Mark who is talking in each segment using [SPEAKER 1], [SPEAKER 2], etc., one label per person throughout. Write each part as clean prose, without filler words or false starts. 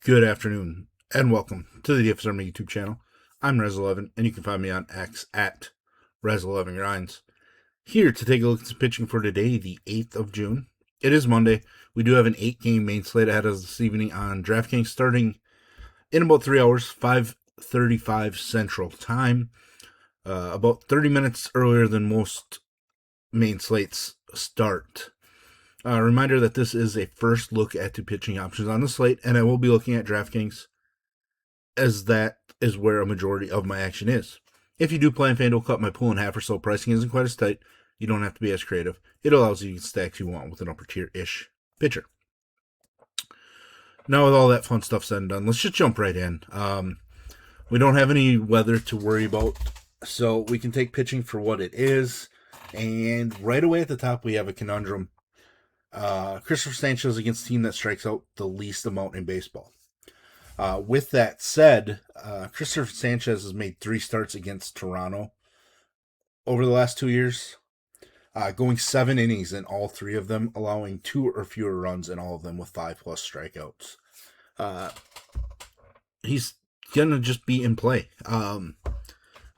[SPEAKER 1] Good afternoon, and welcome to the DFS Army YouTube channel. I'm Razzle11, and you can find me on X at Razzle11Grinds. Here to take a look at some pitching for today, the 8th of June. It is Monday. We do have an 8-game main slate ahead of us this evening on DraftKings, starting in about 3 hours, 5:35 Central Time. About 30 minutes earlier than most main slates start. Reminder that this is a first look at two pitching options on the slate, and I will be looking at DraftKings as that is where a majority of my action is. If you do play in FanDuel, cut my pool in half or so. Pricing isn't quite as tight. You don't have to be as creative. It allows you to get stacks you want with an upper tier-ish pitcher. Now, with all that fun stuff said and done, let's just jump right in. We don't have any weather to worry about, so we can take pitching for what it is. And right away at the top, we have a conundrum. Christopher Sanchez against a team that strikes out the least amount in baseball. With that said, Christopher Sanchez has made 3 starts against Toronto over the last 2 years, going 7 innings in all 3 of them, allowing 2 or fewer runs in all of them with 5+ strikeouts. He's gonna just be in play.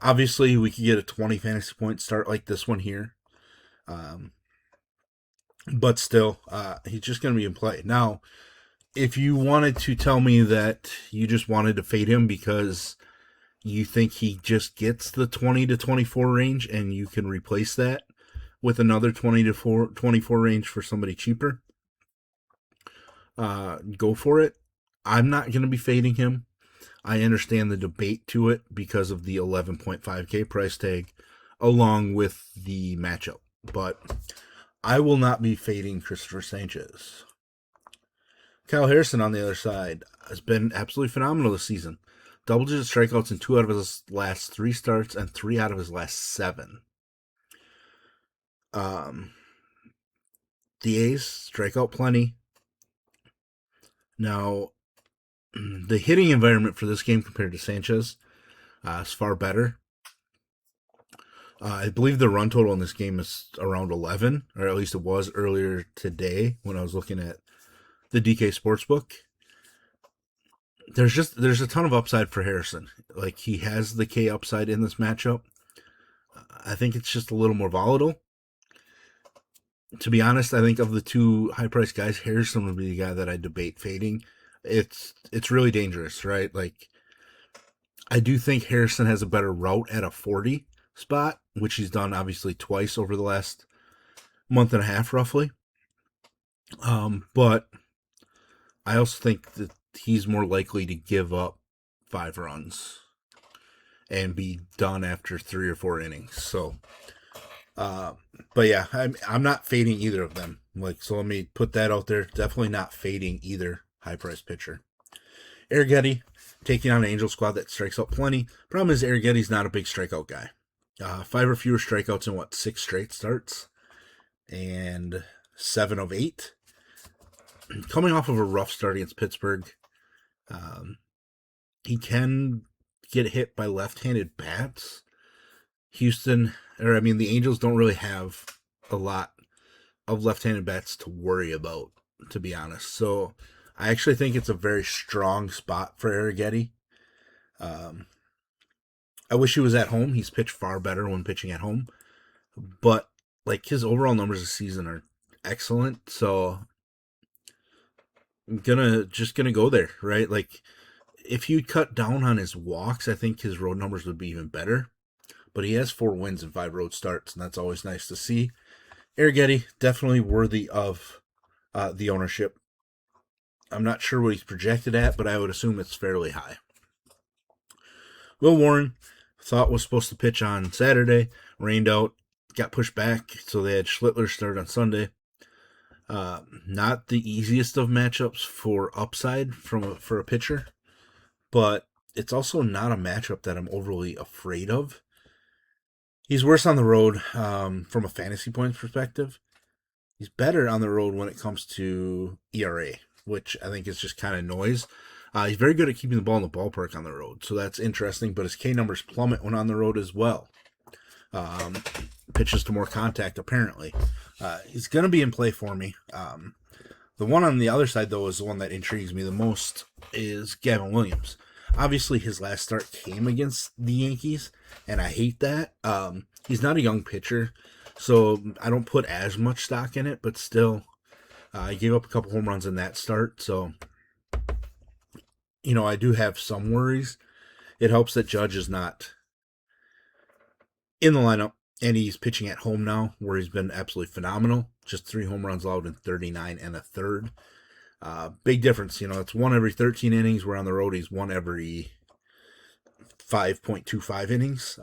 [SPEAKER 1] Obviously, we could get a 20 fantasy point start like this one here. But still, he's just going to be in play. Now, if you wanted to tell me that you just wanted to fade him because you think he just gets the 20 to 24 range and you can replace that with another 20 to 24 range for somebody cheaper, go for it. I'm not going to be fading him. I understand the debate to it because of the 11.5K price tag along with the matchup. But I will not be fading Christopher Sanchez. Kyle Harrison, on the other side, has been absolutely phenomenal this season. Double-digit strikeouts in 2 out of his last 3 starts and 3 out of his last 7. The A's strike out plenty. Now, the hitting environment for this game compared to Sanchez is far better. I believe the run total in this game is around 11, or at least it was earlier today when I was looking at the DK Sportsbook. There's a ton of upside for Harrison. Like, he has the K upside in this matchup. I think it's just a little more volatile. To be honest, I think of the 2 high-priced guys, Harrison would be the guy that I debate fading. It's really dangerous, right? Like, I do think Harrison has a better route at a 40 spot, which he's done obviously twice over the last month and a half roughly. But I also think that he's more likely to give up 5 runs and be done after 3 or 4 innings. So, but yeah, I'm not fading either of them. So let me put that out there. Definitely not fading either high-priced pitcher. Arrighetti taking on an Angel squad that strikes out plenty. Problem is Arrighetti's not a big strikeout guy. 5 or fewer strikeouts in 6 straight starts, and 7 of 8. Coming off of a rough start against Pittsburgh, he can get hit by left-handed bats. The Angels don't really have a lot of left-handed bats to worry about, to be honest. So I actually think it's a very strong spot for Arrighetti. I wish he was at home. He's pitched far better when pitching at home. But, his overall numbers this season are excellent. So, I'm just gonna go there, right? If you cut down on his walks, I think his road numbers would be even better. But he has 4 wins and 5 road starts, and that's always nice to see. Arrighetti, definitely worthy of the ownership. I'm not sure what he's projected at, but I would assume it's fairly high. Will Warren, thought was supposed to pitch on Saturday, rained out, got pushed back, so they had Schlittler start on Sunday. Not the easiest of matchups for upside for a pitcher, but it's also not a matchup that I'm overly afraid of. He's worse on the road from a fantasy points perspective. He's better on the road when it comes to ERA, which I think is just kind of noise. He's very good at keeping the ball in the ballpark on the road, so that's interesting, but his K numbers plummet when on the road as well. Pitches to more contact, apparently. He's going to be in play for me. The The one on the other side, though, is the one that intrigues me the most, is Gavin Williams. Obviously, his last start came against the Yankees, and I hate that. He's not a young pitcher, so I don't put as much stock in it, but still, I gave up a couple home runs in that start, so, I do have some worries. It helps that Judge is not in the lineup, and he's pitching at home now, where he's been absolutely phenomenal. Just 3 home runs allowed in 39 and a third. Big difference, it's 1 every 13 innings, where on the road he's 1 every 5.25 innings.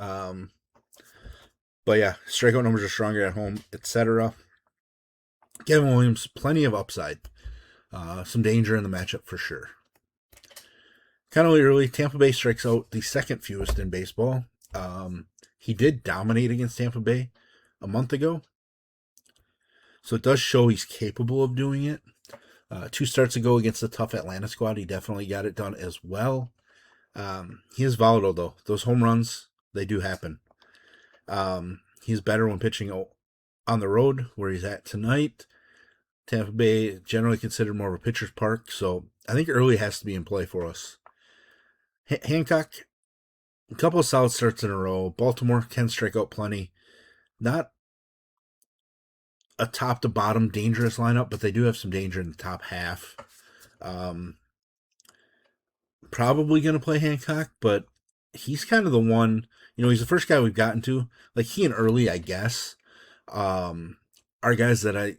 [SPEAKER 1] But yeah, strikeout numbers are stronger at home, etc. Kevin Williams, plenty of upside. Some danger in the matchup for sure. Kind of early, Tampa Bay strikes out the second fewest in baseball. He did dominate against Tampa Bay a month ago, so it does show he's capable of doing it. 2 starts ago against the tough Atlanta squad, he definitely got it done as well. He is volatile, though. Those home runs, they do happen. He's better when pitching on the road, where he's at tonight. Tampa Bay generally considered more of a pitcher's park, so I think early has to be in play for us. Hancock, a couple of solid starts in a row. Baltimore can strike out plenty. Not a top to bottom dangerous lineup, but they do have some danger in the top half. Probably going to play Hancock, but he's kind of the one, he's the first guy we've gotten to. Like, he and Early, I guess, are guys that I,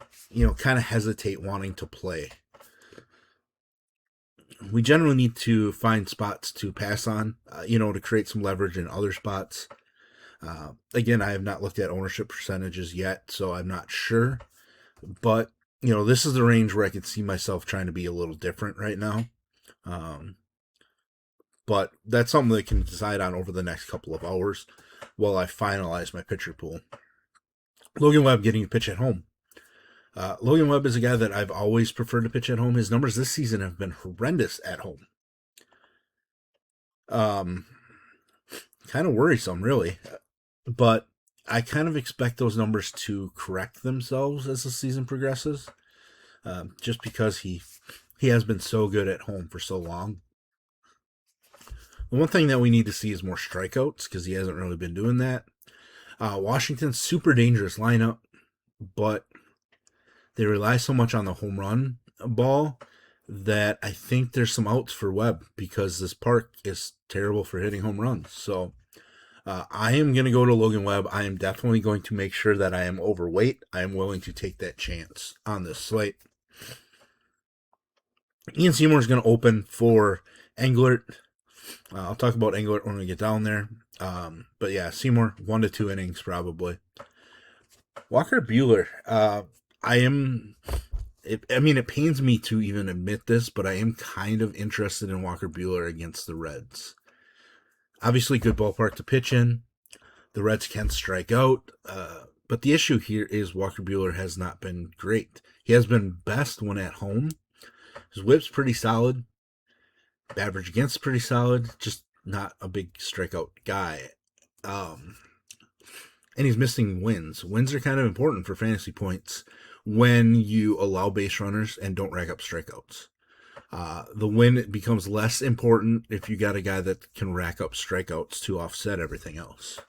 [SPEAKER 1] kind of hesitate wanting to play. We generally need to find spots to pass on, to create some leverage in other spots. Again, I have not looked at ownership percentages yet, so I'm not sure. But, this is the range where I can see myself trying to be a little different right now. But that's something that I can decide on over the next couple of hours while I finalize my pitcher pool. Logan Webb getting to pitch at home. Logan Webb is a guy that I've always preferred to pitch at home. His numbers this season have been horrendous at home. Kind of worrisome, really. But I kind of expect those numbers to correct themselves as the season progresses, just because he has been so good at home for so long. The one thing that we need to see is more strikeouts, because he hasn't really been doing that. Washington's super dangerous lineup, but they rely so much on the home run ball that I think there's some outs for Webb, because this park is terrible for hitting home runs. So I am going to go to Logan Webb. I am definitely going to make sure that I am overweight. I am willing to take that chance on this slate. Ian Seymour is going to open for Englert. I'll talk about Englert when we get down there. But yeah, Seymour, 1 to 2 innings probably. Walker Buehler. It pains me to even admit this, but I am kind of interested in Walker Buehler against the Reds. Obviously, good ballpark to pitch in. The Reds can strike out. But the issue here is Walker Buehler has not been great. He has been best when at home. His whip's pretty solid. Average against pretty solid. Just not a big strikeout guy. And he's missing wins. Wins are kind of important for fantasy points when you allow base runners and don't rack up strikeouts. The win becomes less important if you got a guy that can rack up strikeouts to offset everything else.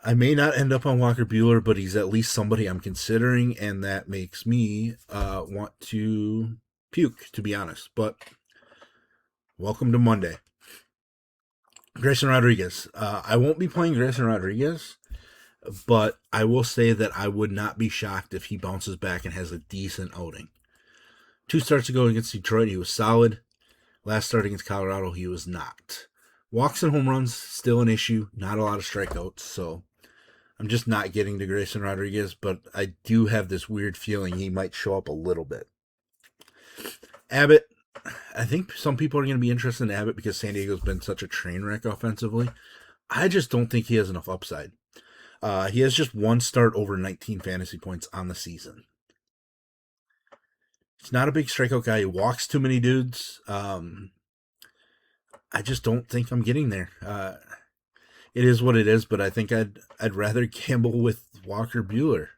[SPEAKER 1] I may not end up on Walker Buehler, but he's at least somebody I'm considering, and that makes me want to puke, to be honest. But welcome to Monday. Grayson Rodriguez. I won't be playing Grayson Rodriguez, but I will say that I would not be shocked if he bounces back and has a decent outing. 2 starts ago against Detroit, he was solid. Last start against Colorado, he was not. Walks and home runs, still an issue. Not a lot of strikeouts, so I'm just not getting to Grayson Rodriguez, but I do have this weird feeling he might show up a little bit. Abbott. I think some people are going to be interested in Abbott because San Diego's been such a train wreck offensively. I just don't think he has enough upside. He has just 1 start over 19 fantasy points on the season. He's not a big strikeout guy. He walks too many dudes. I just don't think I'm getting there. It is what it is, but I think I'd rather gamble with Walker Buehler.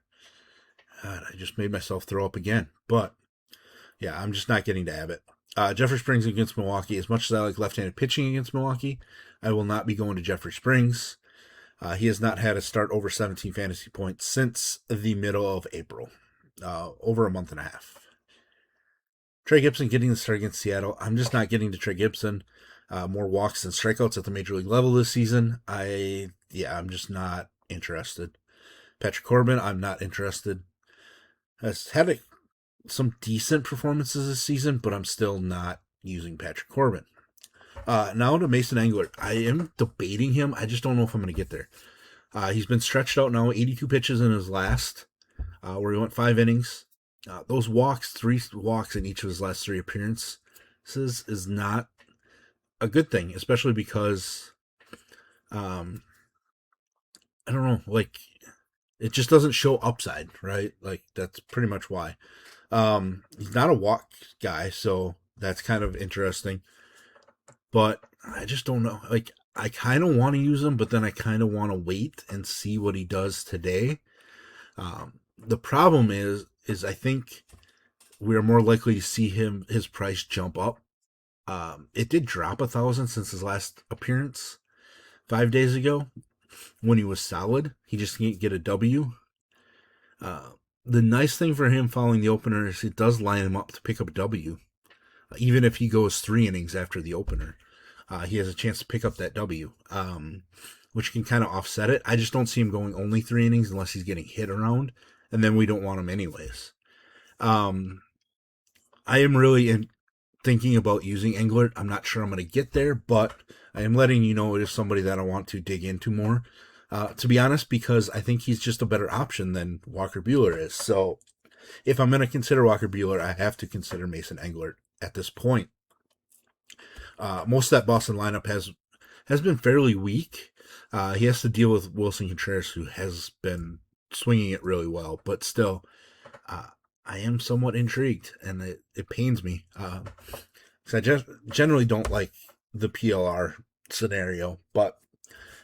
[SPEAKER 1] God, I just made myself throw up again. But Yeah, I'm just not getting to Abbott. Jeffrey Springs against Milwaukee. As much as I like left-handed pitching against Milwaukee, I will not be going to Jeffrey Springs. He has not had a start over 17 fantasy points since the middle of April, over a month and a half. Trey Gibson getting the start against Seattle. I'm just not getting to Trey Gibson. More walks than strikeouts at the major league level this season. I'm just not interested. Patrick Corbin, I'm not interested. Has had some decent performances this season, but I'm still not using Patrick Corbin. Now to Mason Englert. I am debating him. I just don't know if I'm going to get there. He's been stretched out now, 82 pitches in his last, where he went 5 innings. Those walks, 3 walks in each of his last 3 appearances is not a good thing, especially because, I don't know, like, it just doesn't show upside, right? Like, that's pretty much why. He's not a walk guy, so that's kind of interesting. But I just don't know. Like, I kind of want to use him, but then I kind of want to wait and see what he does today. The problem is I think we are more likely to see his price jump up. It did drop 1,000 since his last appearance 5 days ago when he was solid. He just can't get a W. The nice thing for him following the opener is it does line him up to pick up a W. Even if he goes 3 innings after the opener, he has a chance to pick up that W, which can kind of offset it. I just don't see him going only 3 innings unless he's getting hit around, and then we don't want him anyways. I am really thinking about using Englert. I'm not sure I'm going to get there, but I am letting you know it is somebody that I want to dig into more. To be honest, because I think he's just a better option than Walker Buehler is. So if I'm going to consider Walker Buehler, I have to consider Mason Englert at this point. Most of that Boston lineup has been fairly weak. He has to deal with Wilson Contreras, who has been swinging it really well, but still, I am somewhat intrigued, and it pains me. Because I just generally don't like the PLR scenario, but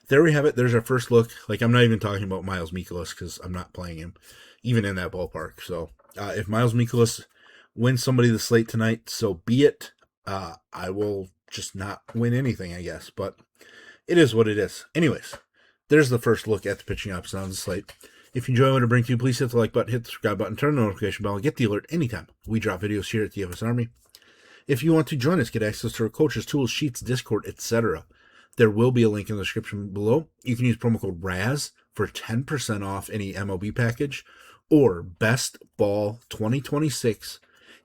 [SPEAKER 1] there we have it. There's our first look. Like, I'm not even talking about Miles Mikolas because I'm not playing him, even in that ballpark. So if Miles Mikolas wins somebody the slate tonight, so be it. I will just not win anything, I guess, but it is what it is. Anyways, there's the first look at the pitching options on the slate. If you enjoy what I bring to you, please hit the like button, hit the subscribe button, turn the notification bell, and get the alert anytime we drop videos here at the DFS Army. If you want to join us, get access to our coaches, tools, sheets, Discord, etc., there will be a link in the description below. You can use promo code RAZ for 10% off any MLB package, or Best Ball 2026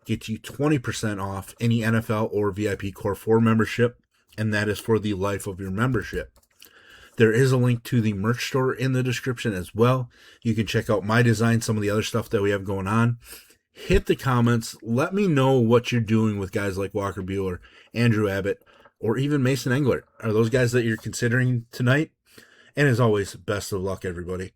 [SPEAKER 1] gets you 20% off any NFL or VIP Core 4 membership, and that is for the life of your membership. There is a link to the merch store in the description as well. You can check out my design, some of the other stuff that we have going on. Hit the comments. Let me know what you're doing with guys like Walker Buehler, Andrew Abbott, or even Mason Englert. Are those guys that you're considering tonight? And as always, best of luck, everybody.